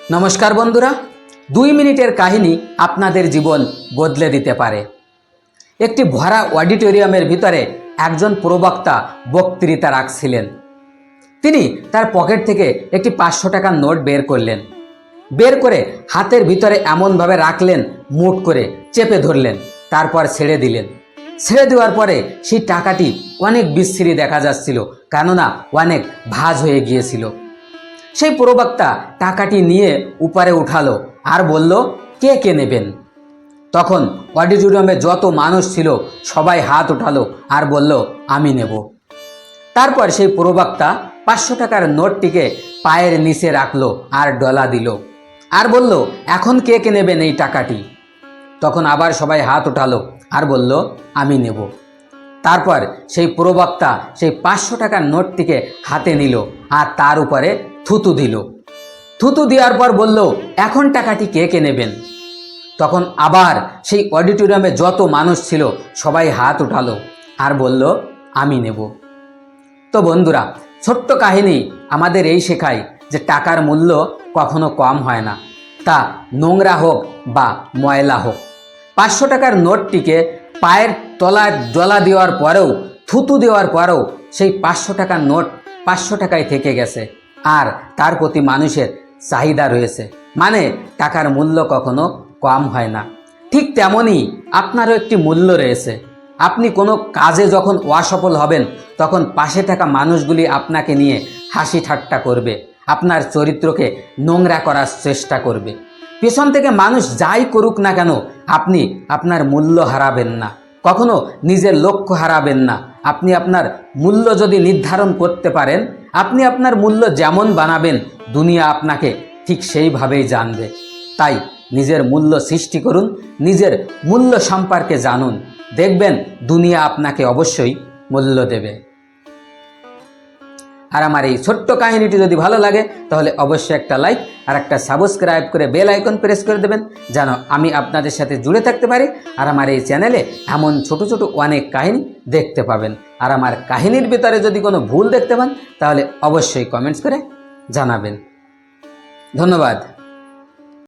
নমস্কার বন্ধুরা, 2 মিনিটের কাহিনী আপনাদের জীবন বদলে দিতে পারে। একটি ভরা অডিটোরিয়ামের ভিতরে একজন প্রবক্তা বক্তৃতা রাখছিলেন। তিনি তার পকেট থেকে একটি 500 টাকার নোট বের করলেন। বের করে হাতের ভিতরে এমনভাবে রাখলেন, মুঠ করে চেপে ধরলেন, তারপর ছেড়ে দিলেন। ছেড়ে দেওয়ার পরে সেই টাকাটি অনেক বিশ্রী দেখা যাচ্ছিল, কেননা অনেক ভাঁজ হয়ে গিয়েছিল। সেই প্রবক্তা টাকাটি নিয়ে উপরে উঠালো আর বলল, কে কে নেবেন? তখন অডিটোরিয়ামে যত মানুষ ছিল সবাই হাত উঠালো আর বলল, আমি নেব। তারপর সেই প্রবক্তা 500 টাকার নোটটিকে পায়ের নিচে রাখলো আর ডলা দিল আর বলল, এখন কে কে নেবেন এই টাকাটি? তখন আবার সবাই হাত উঠালো আর বলল, আমি নেব। তারপর সেই প্রবক্তা সেই 500 টাকার নোটটিকে হাতে নিল আর তার উপরে থুতু দিল। থুতু দেওয়ার পর বলল, এখন টাকাটি কে কে নেবেন? তখন আবার সেই অডিটোরিয়ামে যত মানুষ ছিল সবাই হাত উঠালো আর বলল, আমি নেব। তো বন্ধুরা, ছোট্ট কাহিনী আমাদের এই শেখায় যে টাকার মূল্য কখনো কম হয় না, তা নোংরা হোক বা ময়লা হোক। 500 টাকার নোটটিকে পায়ের তলায় ডলা দেওয়ার পরেও, থুতু দেওয়ার পরেও সেই 500 টাকার নোট 500 টাকায় থেকে গেছে, আর তার প্রতি মানুষের চাহিদা রয়েছে, মানে টাকার মূল্য কখনো কম হয় না। ঠিক তেমনই আপনারও একটি মূল্য রয়েছে। আপনি কোনো কাজে যখন অসফল হবেন, তখন পাশে থাকা মানুষগুলি আপনাকে নিয়ে হাসি ঠাট্টা করবে, আপনার চরিত্রকে নোংরা করার চেষ্টা করবে। পেছন থেকে মানুষ যাই করুক না কেন, আপনি আপনার মূল্য হারাবেন না, কখনো নিজের লক্ষ্য হারাবেন না। আপনি আপনার মূল্য যদি নির্ধারণ করতে পারেন, আপনি আপনার মূল্য যেমন বানাবেন, দুনিয়া আপনাকে ঠিক সেইভাবেই জানবে। তাই নিজের মূল্য সৃষ্টি করুন, নিজের মূল্য সম্পর্কে জানুন, দেখবেন দুনিয়া আপনাকে অবশ্যই মূল্য দেবে। আর আমার এই ছোট্ট কাহিনীটি যদি ভালো লাগে তাহলে অবশ্যই একটা লাইক আর একটা সাবস্ক্রাইব করে বেল আইকন প্রেস করে দেবেন, যেন আমি আপনাদের সাথে জুড়ে থাকতে পারি। আর আমার এই চ্যানেলে এমন ছোট ছোট অনেক কাহিনী দেখতে পাবেন। আর আমার কাহিনীর ভিতরে যদি কোনো ভুল দেখতে পান তাহলে অবশ্যই কমেন্টস করে জানাবেন। ধন্যবাদ।